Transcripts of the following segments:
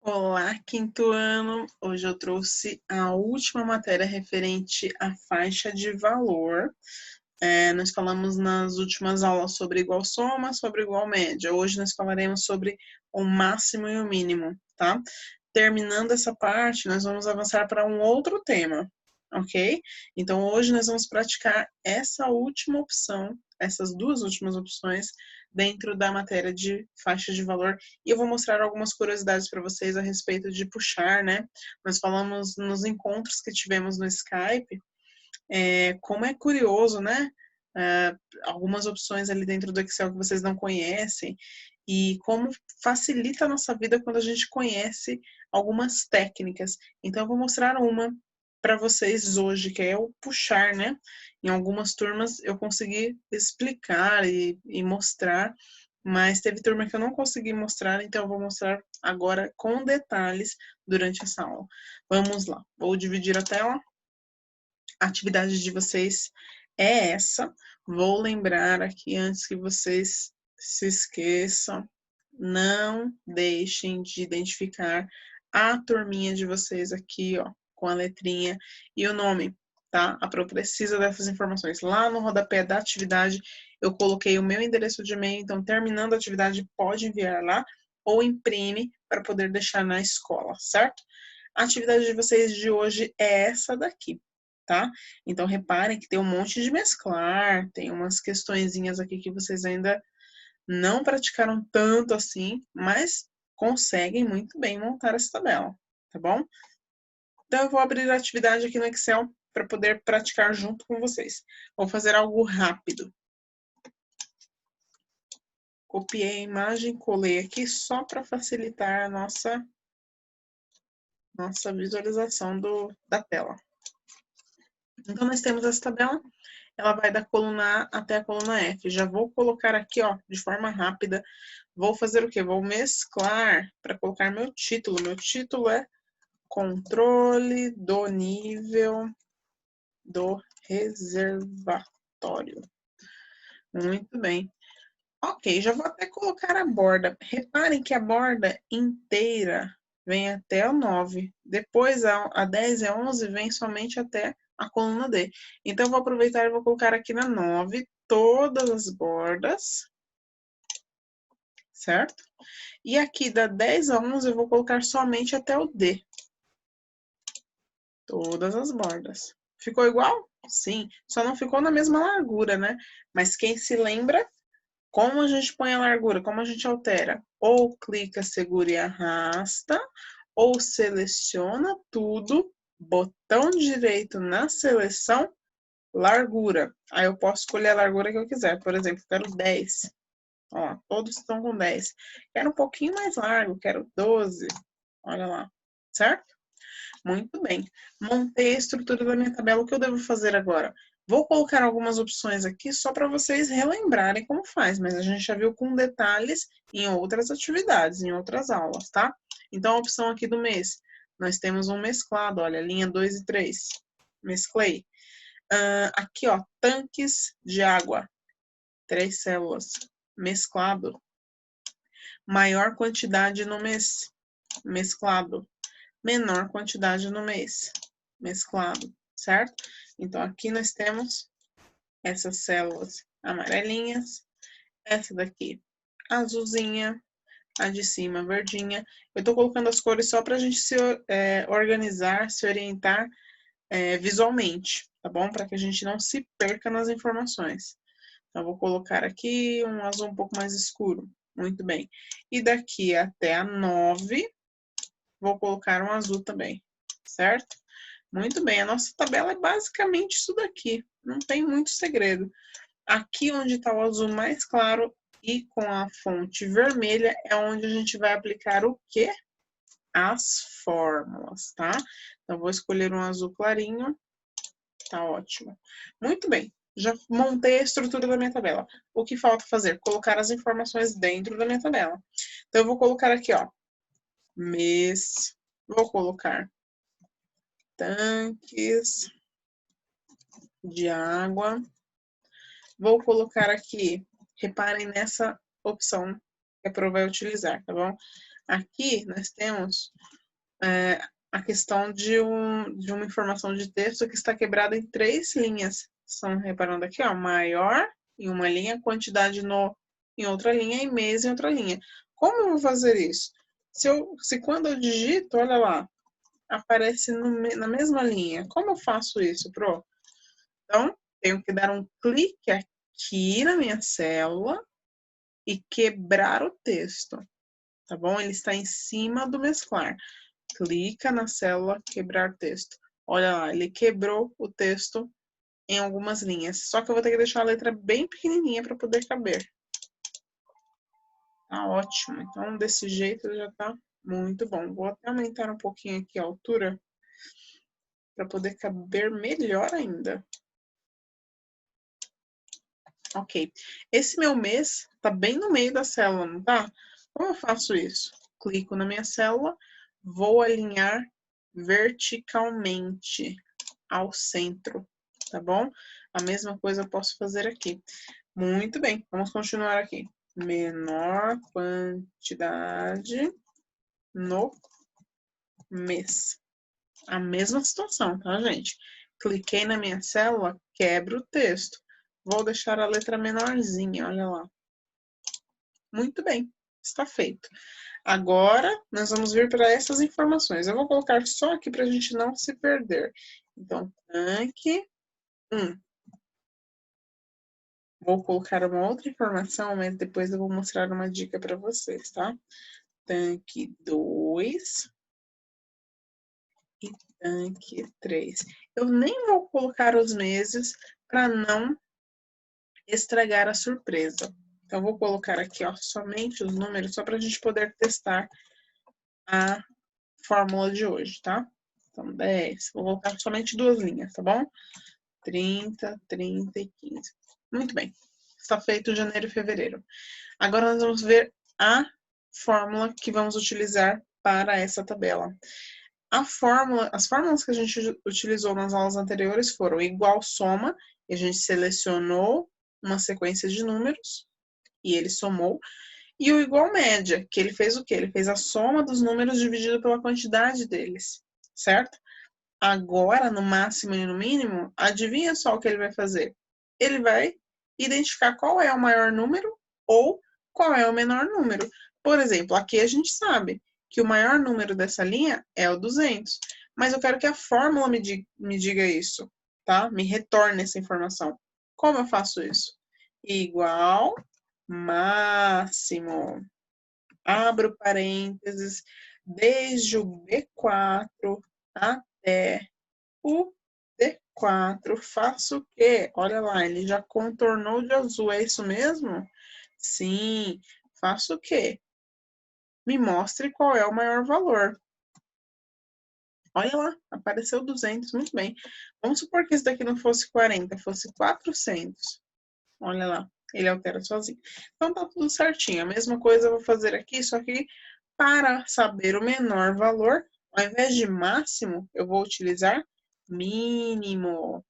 Olá, quinto ano! Hoje eu trouxe a última matéria referente à faixa de valor. Nós falamos nas últimas aulas sobre igual soma, sobre igual média. Hoje nós falaremos sobre o máximo e o mínimo, tá? Terminando essa parte, nós vamos avançar para um outro tema, ok? Então hoje nós vamos praticar essa última opção, essas duas últimas opções, dentro da matéria de faixa de valor. E eu vou mostrar algumas curiosidades para vocês a respeito de puxar, né? Nós falamos nos encontros que tivemos no Skype, como é curioso, né? Algumas opções ali dentro do Excel que vocês não conhecem e como facilita a nossa vida quando a gente conhece algumas técnicas. Então, eu vou mostrar uma para vocês hoje, que é o puxar, né? Em algumas turmas eu consegui explicar e mostrar, mas teve turma que eu não consegui mostrar, então eu vou mostrar agora com detalhes durante essa aula. Vamos lá, vou dividir a tela. A atividade de vocês é essa. Vou lembrar aqui antes que vocês se esqueçam, não deixem de identificar a turminha de vocês aqui, ó, com a letrinha e o nome, tá? A Pro precisa dessas informações. Lá no rodapé da atividade, eu coloquei o meu endereço de e-mail, então terminando a atividade, pode enviar lá ou imprime para poder deixar na escola, certo? A atividade de vocês de hoje é essa daqui, tá? Então, reparem que tem um monte de mesclar, tem umas questõezinhas aqui que vocês ainda não praticaram tanto assim, mas conseguem muito bem montar essa tabela, tá bom? Então, eu vou abrir a atividade aqui no Excel para poder praticar junto com vocês. Vou fazer algo rápido. Copiei a imagem, colei aqui só para facilitar a nossa visualização da tela. Então, nós temos essa tabela. Ela vai da coluna A até a coluna F. Já vou colocar aqui, ó, de forma rápida. Vou fazer o quê? Vou mesclar para colocar meu título. Meu título é Controle do Nível do Reservatório. Muito bem. Ok, já vou até colocar a borda. Reparem que a borda inteira vem até o 9. Depois a 10 e a 11 vem somente até a coluna D. Então, eu vou aproveitar e vou colocar aqui na 9 todas as bordas, certo? E aqui da 10 a 11 eu vou colocar somente até o D. Todas as bordas. Ficou igual? Sim, só não ficou na mesma largura, né? Mas quem se lembra, como a gente põe a largura, como a gente altera? Ou clica, segura e arrasta, ou seleciona tudo, botão direito na seleção, largura. Aí eu posso escolher a largura que eu quiser. Por exemplo, quero 10. Ó, todos estão com 10. Quero um pouquinho mais largo, quero 12. Olha lá, certo? Muito bem. Montei a estrutura da minha tabela. O que eu devo fazer agora? Vou colocar algumas opções aqui só para vocês relembrarem como faz, mas a gente já viu com detalhes em outras atividades, em outras aulas, tá? Então, a opção aqui do mês. Nós temos um mesclado, olha, linha 2 e 3. Mesclei. Aqui, ó, tanques de água. 3 células. Mesclado. Maior quantidade no mês. Mesclado. Menor quantidade no mês, mesclado, certo? Então, aqui nós temos essas células amarelinhas, essa daqui azulzinha, a de cima verdinha. Eu tô colocando as cores só pra gente se organizar, se orientar visualmente, tá bom? Para que a gente não se perca nas informações. Então, eu vou colocar aqui um azul um pouco mais escuro. Muito bem. E daqui até a 9, vou colocar um azul também, certo? Muito bem, a nossa tabela é basicamente isso daqui, não tem muito segredo. Aqui onde está o azul mais claro e com a fonte vermelha é onde a gente vai aplicar o quê? As fórmulas, tá? Então, vou escolher um azul clarinho, tá ótimo. Muito bem, já montei a estrutura da minha tabela. O que falta fazer? Colocar as informações dentro da minha tabela. Então, eu vou colocar aqui, ó, mês, vou colocar tanques de água. Vou colocar aqui, reparem nessa opção que a Pro vai utilizar, tá bom? Aqui nós temos a questão de uma informação de texto que está quebrada em 3 linhas. Estão reparando aqui, ó, maior em uma linha, quantidade em outra linha e mês em outra linha. Como eu vou fazer isso? Se quando eu digito, olha lá, aparece na mesma linha. Como eu faço isso, Pro? Então, tenho que dar um clique aqui na minha célula e quebrar o texto, tá bom? Ele está em cima do mesclar. Clica na célula quebrar texto. Olha lá, ele quebrou o texto em algumas linhas. Só que eu vou ter que deixar a letra bem pequenininha para poder caber. Tá ótimo. Então, desse jeito já tá muito bom. Vou até aumentar um pouquinho aqui a altura para poder caber melhor ainda. Ok. Esse meu mês tá bem no meio da célula, não tá? Como eu faço isso? Clico na minha célula, vou alinhar verticalmente ao centro, tá bom? A mesma coisa eu posso fazer aqui. Muito bem, vamos continuar aqui. Menor quantidade no mês. A mesma situação, tá, gente? Cliquei na minha célula, quebro o texto. Vou deixar a letra menorzinha, olha lá. Muito bem, está feito. Agora, nós vamos vir para essas informações. Eu vou colocar só aqui para a gente não se perder. Então, tanque 1. Vou colocar uma outra informação, mas depois eu vou mostrar uma dica para vocês, tá? Tanque 2 e tanque 3. Eu nem vou colocar os meses para não estragar a surpresa. Então, vou colocar aqui, ó, somente os números, só para a gente poder testar a fórmula de hoje, tá? Então, 10. Vou colocar somente 2 linhas, tá bom? 30, 30 e 15. Muito bem. Está feito janeiro e fevereiro. Agora nós vamos ver a fórmula que vamos utilizar para essa tabela. As fórmulas que a gente utilizou nas aulas anteriores foram igual soma, e a gente selecionou uma sequência de números, e ele somou, e o igual média, que ele fez o quê? Ele fez a soma dos números dividido pela quantidade deles, certo? Agora, no máximo e no mínimo, adivinha só o que ele vai fazer? Ele vai identificar qual é o maior número ou qual é o menor número. Por exemplo, aqui a gente sabe que o maior número dessa linha é o 200, mas eu quero que a fórmula me diga isso, tá? Me retorne essa informação. Como eu faço isso? Igual máximo. Abro parênteses, desde o B4 até o D4. Faço o quê? Olha lá, ele já contornou de azul, é isso mesmo? Sim. Faço o quê? Me mostre qual é o maior valor. Olha lá, apareceu 200, muito bem. Vamos supor que isso daqui não fosse 40, fosse 400. Olha lá, ele altera sozinho. Então tá tudo certinho. A mesma coisa eu vou fazer aqui, só que para saber o menor valor, ao invés de máximo, eu vou utilizar mínimo.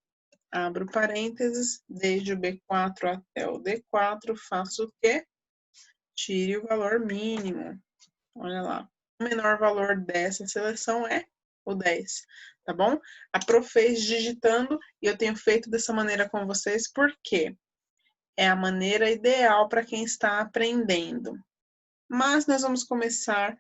Abro parênteses, desde o B4 até o D4, faço o quê? Tire o valor mínimo. Olha lá. O menor valor dessa seleção é o 10, tá bom? A Pro fez digitando e eu tenho feito dessa maneira com vocês porque é a maneira ideal para quem está aprendendo. Mas nós vamos começar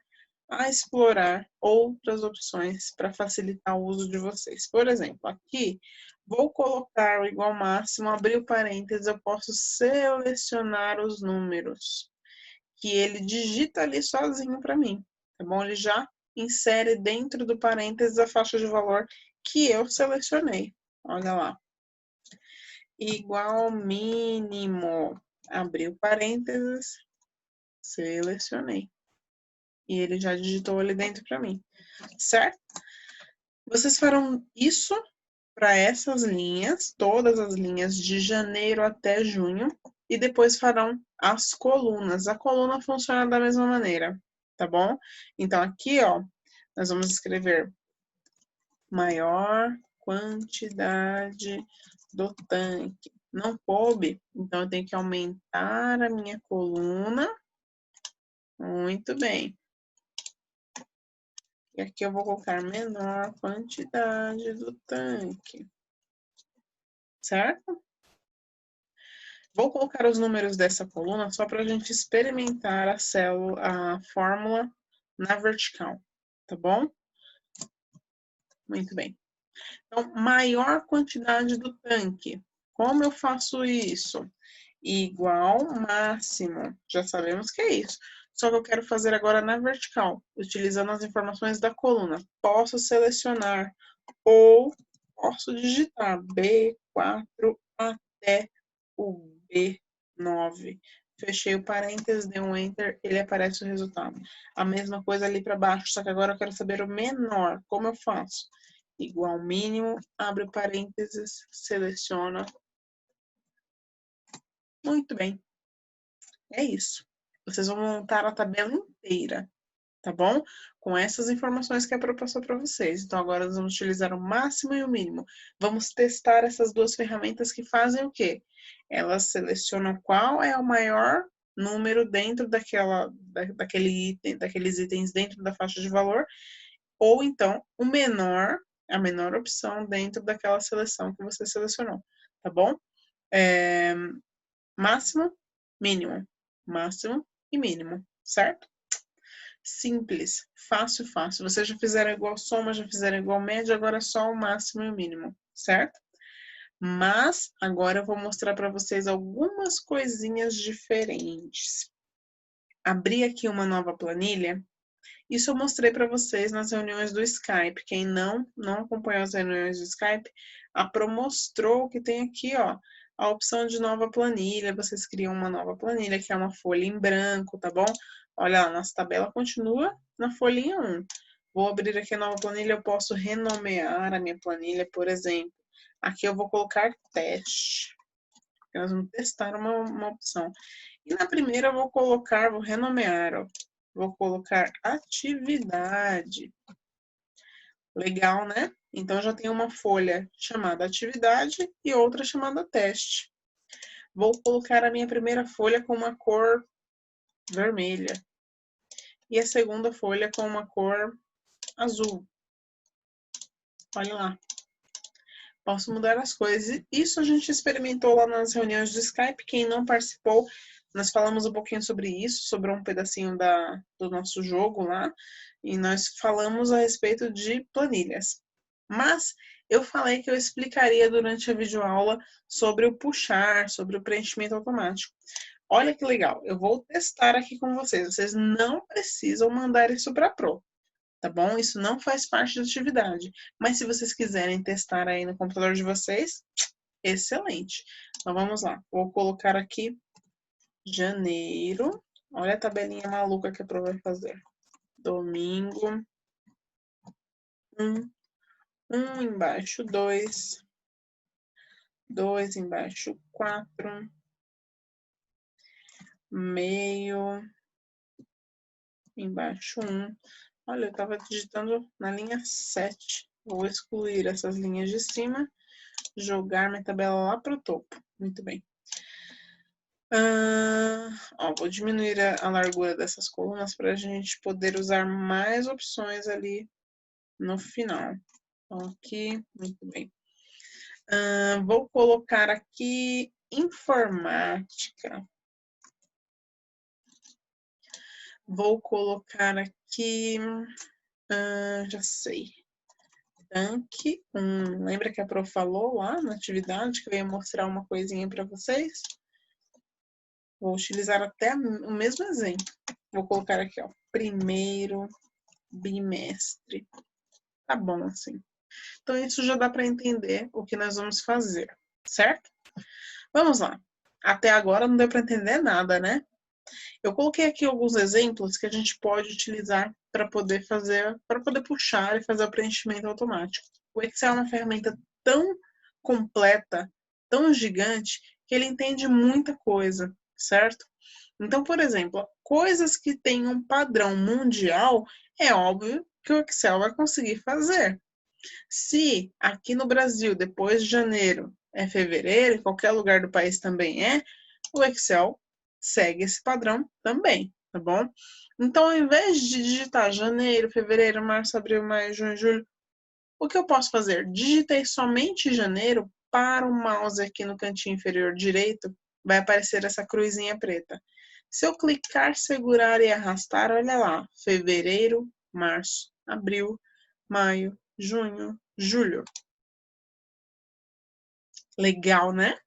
a explorar outras opções para facilitar o uso de vocês. Por exemplo, aqui vou colocar o igual máximo, abrir o parênteses, eu posso selecionar os números que ele digita ali sozinho para mim, tá bom? Ele já insere dentro do parênteses a faixa de valor que eu selecionei. Olha lá. Igual mínimo. Abri o parênteses, selecionei. E ele já digitou ali dentro para mim, certo? Vocês farão isso para essas linhas, todas as linhas de janeiro até junho, e depois farão as colunas. A coluna funciona da mesma maneira, tá bom? Então, aqui, ó, nós vamos escrever maior quantidade do tanque. Não coube, então eu tenho que aumentar a minha coluna. Muito bem. E aqui eu vou colocar menor quantidade do tanque. Certo? Vou colocar os números dessa coluna só para a gente experimentar a fórmula na vertical, tá bom? Muito bem. Então, maior quantidade do tanque. Como eu faço isso? Igual máximo. Já sabemos que é isso. Só que eu quero fazer agora na vertical, utilizando as informações da coluna. Posso selecionar ou posso digitar B4 até o B9. Fechei o parênteses, dei um Enter, ele aparece o resultado. A mesma coisa ali para baixo, só que agora eu quero saber o menor. Como eu faço? Igual mínimo, abre o parênteses, seleciona. Muito bem. É isso. Vocês vão montar a tabela inteira, tá bom? Com essas informações que a Pro passou para vocês. Então, agora nós vamos utilizar o máximo e o mínimo. Vamos testar essas duas ferramentas que fazem o quê? Elas selecionam qual é o maior número dentro daquele item, daqueles itens dentro da faixa de valor, ou então o menor, a menor opção dentro daquela seleção que você selecionou, tá bom? Máximo, mínimo, máximo e mínimo, certo? Simples, fácil, fácil. Vocês já fizeram igual soma, já fizeram igual média, agora é só o máximo e o mínimo, certo? Mas agora eu vou mostrar para vocês algumas coisinhas diferentes. Abri aqui uma nova planilha. Isso eu mostrei para vocês nas reuniões do Skype. Quem não acompanhou as reuniões do Skype, a Pro mostrou que tem aqui, ó, a opção de nova planilha. Vocês criam uma nova planilha, que é uma folha em branco, tá bom? Olha lá, nossa tabela continua na folhinha 1. Vou abrir aqui a nova planilha, eu posso renomear a minha planilha, por exemplo. Aqui eu vou colocar teste. Nós vamos testar uma opção. E na primeira eu vou renomear, ó. Vou colocar atividade. Legal, né? Então, já tem uma folha chamada atividade e outra chamada teste. Vou colocar a minha primeira folha com uma cor vermelha. E a segunda folha com uma cor azul. Olha lá. Posso mudar as coisas. Isso a gente experimentou lá nas reuniões do Skype. Quem não participou, nós falamos um pouquinho sobre isso, sobre um pedacinho do nosso jogo lá. E nós falamos a respeito de planilhas. Mas eu falei que eu explicaria durante a videoaula sobre o puxar, sobre o preenchimento automático. Olha que legal. Eu vou testar aqui com vocês. Vocês não precisam mandar isso para a Pro. Tá bom? Isso não faz parte da atividade. Mas se vocês quiserem testar aí no computador de vocês, excelente. Então vamos lá. Vou colocar aqui janeiro. Olha a tabelinha maluca que a Pro vai fazer. Domingo. 1. 1 embaixo, 2. 2 embaixo, 4. Meio. Embaixo, 1. Olha, eu estava digitando na linha 7. Vou excluir essas linhas de cima. Jogar minha tabela lá para o topo. Muito bem. Vou diminuir a largura dessas colunas para a gente poder usar mais opções ali no final. Então, aqui, muito bem. Vou colocar aqui informática. Vou colocar aqui, já sei. Tanque 1. Lembra que a Pro falou lá na atividade que eu ia mostrar uma coisinha para vocês? Vou utilizar até o mesmo exemplo. Vou colocar aqui, ó, primeiro bimestre. Tá bom assim. Então, isso já dá para entender o que nós vamos fazer, certo? Vamos lá. Até agora não deu para entender nada, né? Eu coloquei aqui alguns exemplos que a gente pode utilizar para poder puxar e fazer o preenchimento automático. O Excel é uma ferramenta tão completa, tão gigante, que ele entende muita coisa, certo? Então, por exemplo, coisas que têm um padrão mundial, é óbvio que o Excel vai conseguir fazer. Se aqui no Brasil, depois de janeiro, é fevereiro, em qualquer lugar do país também o Excel segue esse padrão também, tá bom? Então, ao invés de digitar janeiro, fevereiro, março, abril, maio, junho, julho, o que eu posso fazer? Digitei somente janeiro, para o mouse aqui no cantinho inferior direito, vai aparecer essa cruzinha preta. Se eu clicar, segurar e arrastar, olha lá, fevereiro, março, abril, maio, junho, julho. Legal, né?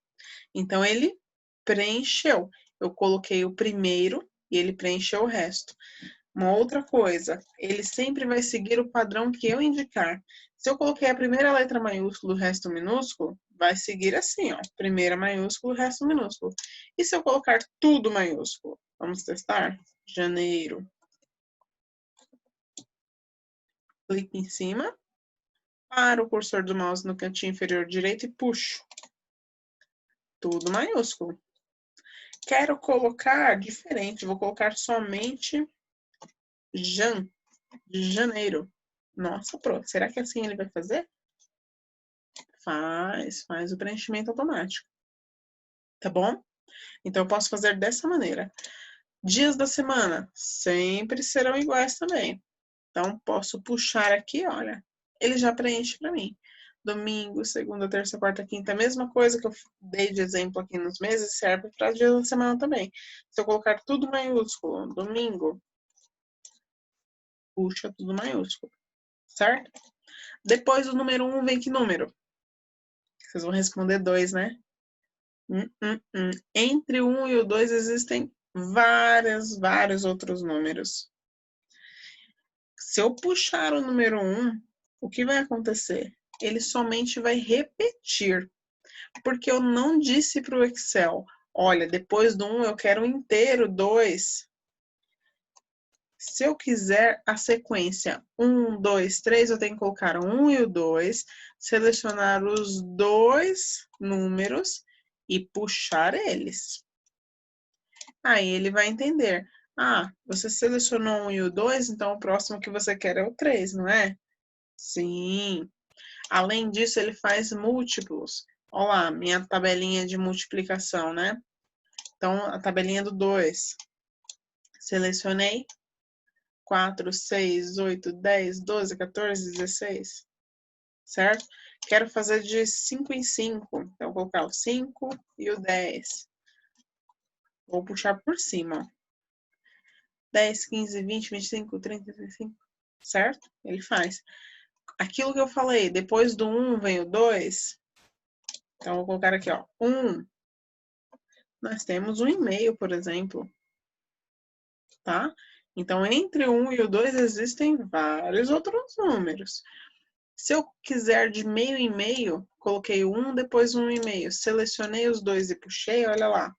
Então, ele preencheu. Eu coloquei o primeiro e ele preencheu o resto. Uma outra coisa, ele sempre vai seguir o padrão que eu indicar. Se eu coloquei a primeira letra maiúscula e o resto minúsculo, vai seguir assim, ó. Primeira maiúsculo, resto minúsculo. E se eu colocar tudo maiúsculo? Vamos testar? Janeiro. Clique em cima. Para o cursor do mouse no cantinho inferior direito e puxo. Tudo maiúsculo. Quero colocar diferente, vou colocar somente de janeiro. Nossa, pronto. Será que assim ele vai fazer? Faz o preenchimento automático. Tá bom? Então, eu posso fazer dessa maneira. Dias da semana sempre serão iguais também. Então, posso puxar aqui, olha. Ele já preenche para mim. Domingo, segunda, terça, quarta, quinta, a mesma coisa que eu dei de exemplo aqui nos meses, serve para dias da semana também. Se eu colocar tudo maiúsculo, domingo, puxa tudo maiúsculo, certo? Depois do número 1 vem que número? Vocês vão responder 2, né? Entre o 1 e o 2 existem vários outros números. Se eu puxar o número 1, o que vai acontecer? Ele somente vai repetir. Porque eu não disse para o Excel, olha, depois do 1 eu quero inteiro 2. Se eu quiser a sequência 1, 2, 3, eu tenho que colocar o 1 e o 2, selecionar os dois números e puxar eles. Aí ele vai entender. Ah, você selecionou o 1 e o 2, então o próximo que você quer é o 3, não é? Sim. Além disso, ele faz múltiplos. Olha lá, minha tabelinha de multiplicação, né? Então, a tabelinha do 2. Selecionei 4, 6, 8, 10, 12, 14, 16. Certo? Quero fazer de 5 em 5. Então, vou colocar o 5 e o 10. Vou puxar por cima. 10, 15, 20, 25, 30, 35. Certo? Ele faz. Aquilo que eu falei, depois do 1 vem o 2. Então, vou colocar aqui, ó. 1. Nós temos 1,5, por exemplo. Tá? Então, entre o 1 e o 2 existem vários outros números. Se eu quiser de meio em meio, coloquei o 1, depois 1,5. Selecionei os dois e puxei, olha lá.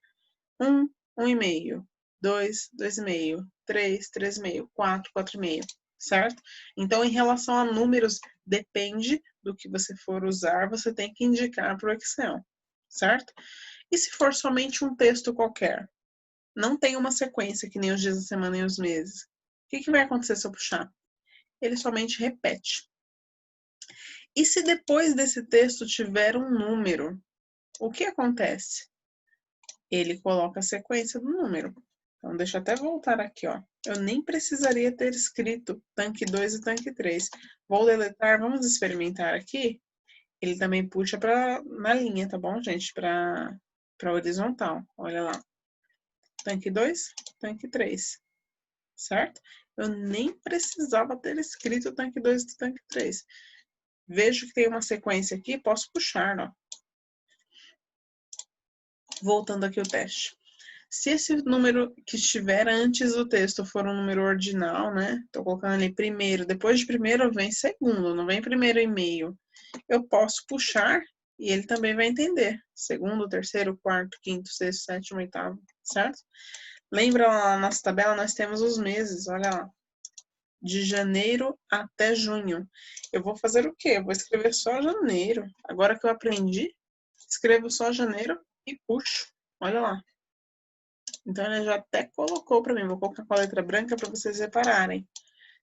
1, 1,5. 2, 2,5. 3, 3,5. 4, 4,5. Certo? Então, em relação a números, depende do que você for usar, você tem que indicar para o Excel. Certo? E se for somente um texto qualquer? Não tem uma sequência que nem os dias da semana e os meses. O que vai acontecer se eu puxar? Ele somente repete. E se depois desse texto tiver um número, o que acontece? Ele coloca a sequência do número. Então, deixa eu até voltar aqui, ó. Eu nem precisaria ter escrito tanque 2 e tanque 3. Vou deletar, vamos experimentar aqui. Ele também puxa na linha, tá bom, gente? Para horizontal. Olha lá. Tanque 2, tanque 3. Certo? Eu nem precisava ter escrito o tanque 2 e o tanque 3. Vejo que tem uma sequência aqui, posso puxar, ó. Voltando aqui o teste. Se esse número que estiver antes do texto for um número ordinal, né? Tô colocando ali primeiro, depois de primeiro vem segundo, não vem primeiro e meio. Eu posso puxar e ele também vai entender. Segundo, terceiro, quarto, quinto, sexto, sétimo, oitavo, certo? Lembra lá na nossa tabela, nós temos os meses, olha lá. De janeiro até junho. Eu vou fazer o quê? Eu vou escrever só janeiro. Agora que eu aprendi, escrevo só janeiro e puxo. Olha lá. Então, ele já até colocou para mim. Vou colocar com a letra branca para vocês repararem.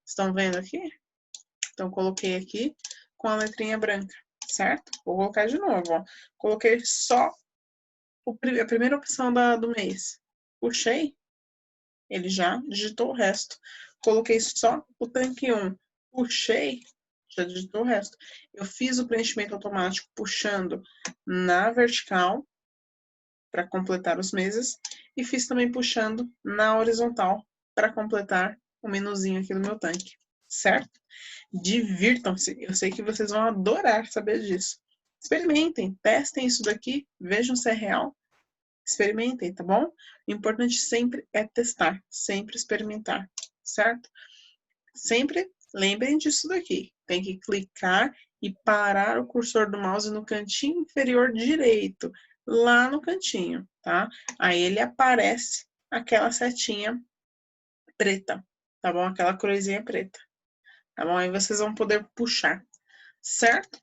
Estão vendo aqui? Então, coloquei aqui com a letrinha branca, certo? Vou colocar de novo, ó. Coloquei só a primeira opção do mês. Puxei. ele já digitou o resto. Coloquei só o tanque 1, puxei, já digitou o resto. Eu fiz o preenchimento automático puxando na vertical, para completar os meses, e fiz também puxando na horizontal, para completar o menuzinho aqui do meu tanque, certo? Divirtam-se, eu sei que vocês vão adorar saber disso. Experimentem, testem isso daqui, vejam se é real, experimentem, tá bom? O importante sempre é testar, sempre experimentar, certo? Sempre lembrem disso daqui. Tem que clicar e parar o cursor do mouse no cantinho inferior direito, lá no cantinho, tá? Aí ele aparece aquela setinha preta, tá bom? Aquela cruzinha preta, tá bom? Aí vocês vão poder puxar, certo?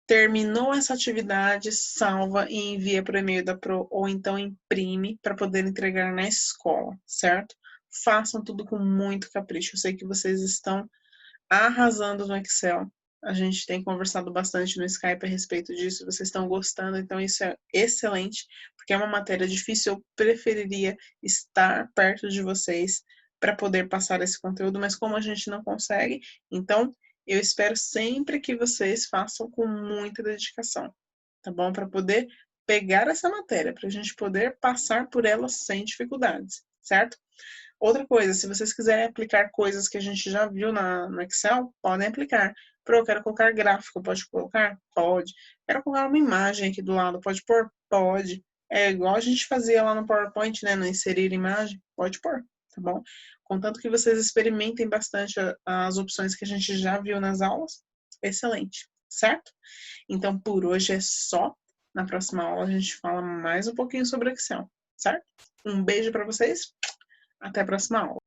Terminou essa atividade, salva e envia para o e-mail da Pro ou então imprime para poder entregar na escola, certo? Façam tudo com muito capricho. Eu sei que vocês estão arrasando no Excel. A gente tem conversado bastante no Skype a respeito disso. Vocês estão gostando, então isso é excelente, porque é uma matéria difícil. Eu preferiria estar perto de vocês para poder passar esse conteúdo, mas como a gente não consegue, então eu espero sempre que vocês façam com muita dedicação, tá bom? Para poder pegar essa matéria, para a gente poder passar por ela sem dificuldades, certo? Outra coisa, se vocês quiserem aplicar coisas que a gente já viu no Excel, podem aplicar. Pro, quero colocar gráfico, pode colocar? Pode. Quero colocar uma imagem aqui do lado, pode pôr? Pode. É igual a gente fazia lá no PowerPoint, né? No inserir imagem, pode pôr, tá bom? Contanto que vocês experimentem bastante as opções que a gente já viu nas aulas, excelente, certo? Então, por hoje é só. Na próxima aula a gente fala mais um pouquinho sobre Excel, certo? Um beijo para vocês. Até a próxima aula.